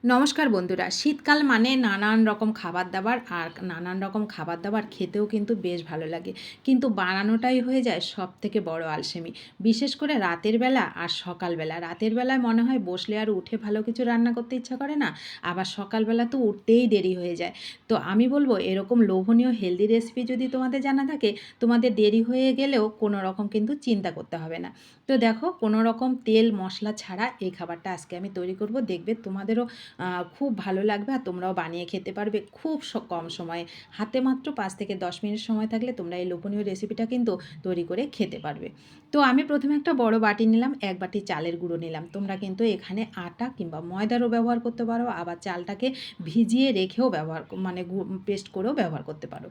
নমস্কার বন্ধুরা, শীতকাল মানে নানান রকম খাবার দাবার, আর নানান রকম খাবার দাবার খেতেও কিন্তু বেশ ভালো লাগে, কিন্তু বানানোটাই হয়ে যায় সব থেকে বড় আলসেমি। বিশেষ করে রাতের বেলা আর সকালবেলা। রাতের বেলায় মনে হয় বসলে আর উঠে ভালো কিছু রান্না করতে ইচ্ছা করে না, আবার সকালবেলা তো উঠতেই দেরি হয়ে যায়। তো আমি বলবো, এরকম লোভনীয় হেলদি রেসিপি যদি তোমাদের জানা থাকে, তোমাদের দেরি হয়ে গেলেও কোনো রকম কিন্তু চিন্তা করতে হবে না। তো দেখো, কোনো রকম তেল মশলা ছাড়া এই খাবারটা আজকে আমি তৈরি করব। দেখবে তোমাদেরও খুব ভালো লাগবে, আর তোমরাও বানিয়ে খেতে পারবে খুব কম সময়ে। হাতে মাত্র 5 থেকে 10 মিনিট সময় থাকলে তোমরা এই লোভনীয় রেসিপিটা কিন্তু তৈরি করে খেতে পারবে। তো আমি প্রথমে একটা বড় বাটি নিলাম, 1 বাটি চালের গুঁড়ো নিলাম। তোমরা কিন্তু এখানে আটা কিংবা ময়দারও ব্যবহার করতে পারো, আবার চালটাকে ভিজিয়ে রেখেও ব্যবহার মানে পেস্ট করেও ব্যবহার করতে পারো।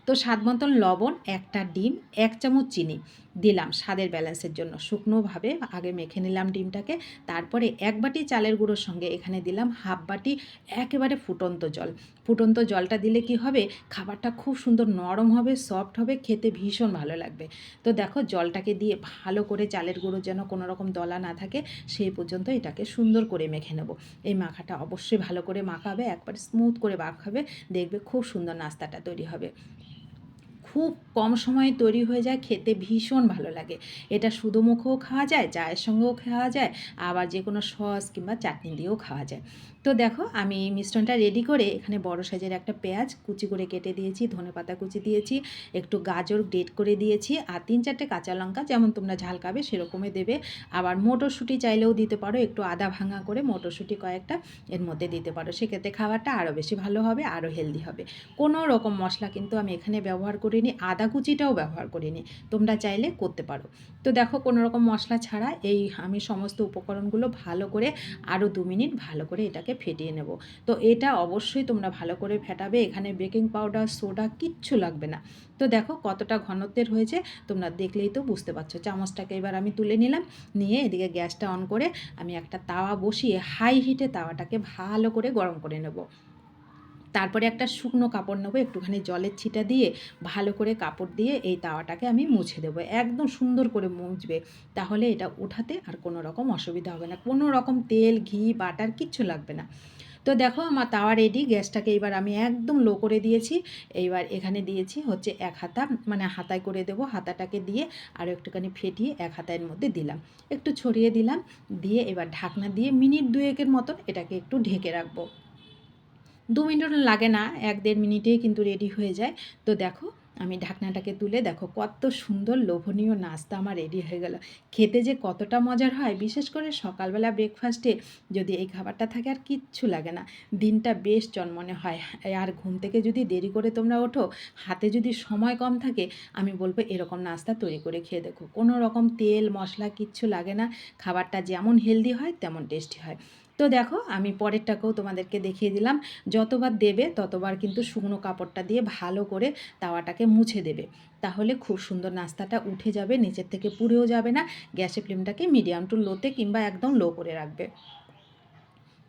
তো স্বাদ মতন লবণ, একটা ডিম, 1 চামচ চিনি দিলাম স্বাদের ব্যালেন্সের জন্য। শুকনোভাবে আগে মেখে নিলাম ডিমটাকে। তারপরে 1 বাটি চালের গুঁড়োর সঙ্গে এখানে দিলাম হাফ বাটি একেবারে ফুটন্ত জল। ফুটন্ত জলটা দিলে কি হবে, খাবারটা খুব সুন্দর নরম হবে, সফট হবে, খেতে ভীষণ ভালো লাগবে। তো দেখো, জলটাকে দিয়ে ভালো করে চালের গুঁড়ো যেন কোনো রকম দলা না থাকে সেই পর্যন্ত এটাকে সুন্দর করে মেখে নেব। এই মাখাটা অবশ্যই ভালো করে মাখাবে, একবারে স্মুথ করে মাখাবে, দেখবে খুব সুন্দর নাস্তাটা তৈরি হবে। খুব কম সময়ে তৈরি হয়ে যায়, খেতে ভীষণ ভালো লাগে। এটা শুধু মুখেও খাওয়া যায়, চায়ের সঙ্গেও খাওয়া যায়, আবার যে কোনো সস কিংবা চাটনি দিয়েও খাওয়া যায়। তো দেখো, আমি মিশ্রণটা রেডি করে এখানে বড় সাইজের একটা পেঁয়াজ কুচি করে কেটে দিয়েছি, ধনেপাতা কুচি দিয়েছি, একটু গাজর গ্রেট করে দিয়েছি, আর 3-4টে কাঁচা লঙ্কা, যেমন তোমরা ঝাল খাবে সেরকমই দেবে। আবার মটরশুঁটি চাইলেও দিতে পারো, একটু আদা ভাঙা করে মটরশুঁটি কয়েকটা এর মধ্যে দিতে পারো, সেক্ষেত্রে খাবারটা আরও বেশি ভালো হবে, আরও হেলদি হবে। কোনো রকম মশলা কিন্তু আমি এখানে ব্যবহার করিনি, আদা কুচিটাও ব্যবহার করিনি, তোমরা চাইলে করতে পারো। তো দেখো, কোনো রকম মশলা ছাড়া এই আমি সমস্ত উপকরণগুলো ভালো করে আরও 2 মিনিট ভালো করে এটাকে ফেটিয়ে নেব। তো এটা অবশ্যই তোমরা ভালো করে ফেটাবে, এখানে বেকিং পাউডার সোডা কিচ্ছু লাগবে না। তো দেখো কতটা ঘনত্বের হয়েছে, তোমরা দেখলেই তো বুঝতে পারছো। চামচটাকে এবার আমি তুলে নিলাম, নিয়ে এদিকে গ্যাসটা অন করে আমি একটা তাওয়া বসিয়ে হাই হিটে তাওয়াটাকে ভালো করে গরম করে নেব। তারপরে একটা শুকনো কাপড় নেবো, একটুখানি জলের ছিটা দিয়ে ভালো করে কাপড় দিয়ে এই তাওয়াটাকে আমি মুছে দেবো, একদম সুন্দর করে মুছবে, তাহলে এটা ওঠাতে আর কোনো রকম অসুবিধা হবে না, কোনো রকম তেল ঘি বাটার কিচ্ছু লাগবে না। তো দেখো, আমার তাওয়া রেডি। গ্যাসটাকে এবার আমি একদম লো করে দিয়েছি। এইবার এখানে দিয়েছি হচ্ছে 1 হাতা, মানে হাতায় করে দেবো, হাতাটাকে দিয়ে আরও একটুখানি ফেটিয়ে 1 হাতার মধ্যে দিলাম, একটু ছড়িয়ে দিলাম, দিয়ে এবার ঢাকনা দিয়ে মিনিট 2-একের মতন এটাকে একটু ঢেকে রাখবো। 2 মিনিট লাগে না, 1-1.5 মিনিটেই কিন্তু রেডি হয়ে যায়। তো দেখো, আমি ঢাকনাটাকে তুলে দেখো কত সুন্দর লোভনীয় নাস্তা আমার রেডি হয়ে গেল। খেতে যে কতটা মজার হয়, বিশেষ করে সকালবেলা ব্রেকফাস্টে যদি এই খাবারটা থাকে আর কিচ্ছু লাগে না, দিনটা বেশ চনমনে হয়। আর ঘুম থেকে যদি দেরি করে তোমরা ওঠো, হাতে যদি সময় কম থাকে, আমি বলবো এরকম নাস্তা তৈরি করে খেয়ে দেখো, কোনো রকম তেল মশলা কিচ্ছু লাগে না, খাবারটা যেমন হেলদি হয় তেমন টেস্টি হয়। তো দেখো, আমি পরেরটাকেও তোমাদেরকে দেখিয়ে দিলাম। যতবার দেবে ততবার কিন্তু শুকনো কাপড়টা দিয়ে ভালো করে তাওয়াটাকে মুছে দেবে, তাহলে খুব সুন্দর নাস্তাটা উঠে যাবে, নিচের থেকে পুড়েও যাবে না। গ্যাসের ফ্লেমটাকে মিডিয়াম টু লোতে কিংবা একদম লো করে রাখবে।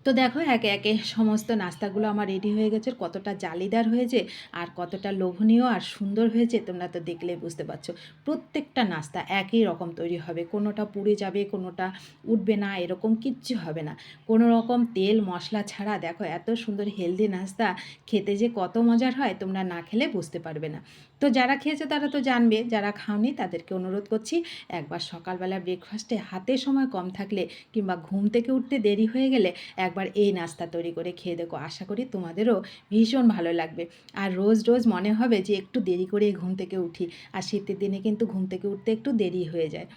তো দেখো, একে একে সমস্ত নাস্তাগুলো আমার রেডি হয়ে গেছে, কতটা জালিদার হয়েছে আর কতটা লোভনীয় আর সুন্দর হয়েছে তোমরা তো দেখলেই বুঝতে পারছো। প্রত্যেকটা নাস্তা একই রকম তৈরি হবে, কোনোটা পুড়ে যাবে, কোনোটা উঠবে না, এরকম কিচ্ছু হবে না, কোনো রকম তেল মশলা ছাড়া। দেখো, এত সুন্দর হেলদি নাস্তা খেতে যে কত মজার হয়, তোমরা না খেলে বুঝতে পারবে না। তো যারা খেয়েছে তারা তো জানবে, যারা খাওনি তাদেরকে অনুরোধ করছি, একবার সকালবেলা ব্রেকফাস্টে হাতে সময় কম থাকলে কিংবা ঘুম থেকে উঠতে দেরি হয়ে গেলে একবার এই নাস্তা তৈরি করে খেয়ে দেখো, আশা করি তোমাদেরও ভীষণ ভালো লাগবে। আর রোজ রোজ মনে হবে যে একটু দেরি করে ঘুম থেকে উঠি, আর শীতের দিনে কিন্তু ঘুম থেকে উঠতে একটু দেরি হয়ে যায়।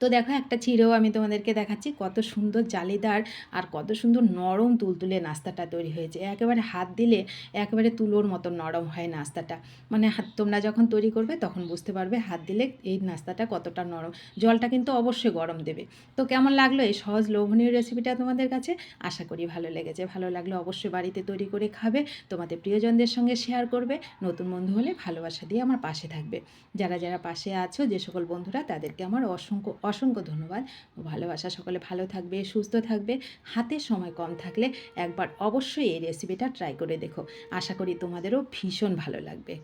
তো দেখো, একটা চিড়েও আমি তোমাদেরকে দেখাচ্ছি, কত সুন্দর জালিদার আর কত সুন্দর নরম তুলতুলে নাস্তাটা তৈরি হয়েছে, একেবারে হাত দিলে একেবারে তুলোর মতো নরম হয় নাস্তাটা। মানে তোমরা যখন তৈরি করবে তখন বুঝতে পারবে হাত দিলে এই নাস্তাটা কতটা নরম। জলটা কিন্তু অবশ্যই গরম দেবে। তো কেমন লাগলো এই সহজ লোভনীয় রেসিপিটা তোমাদের কাছে? আশা করি ভালো লেগেছে। ভালো লাগলে অবশ্যই বাড়িতে তৈরি করে খাবে, তোমাদের প্রিয়জনদের সঙ্গে শেয়ার করবে। নতুন বন্ধু হলে ভালোবাসা দিয়ে আমার পাশে থাকবে। যারা যারা পাশে আছো, যে সকল বন্ধুরা, তাদেরকে আমার অসংখ্য অসংখ্য ধন্যবাদ ও ভালোবাসা। সকলে ভালো থাকবে, সুস্থ থাকবে। হাতে সময় কম থাকলে একবার অবশ্যই এই রেসিপিটা ট্রাই করে দেখো, আশা করি তোমাদেরও ভীষণ ভালো লাগবে।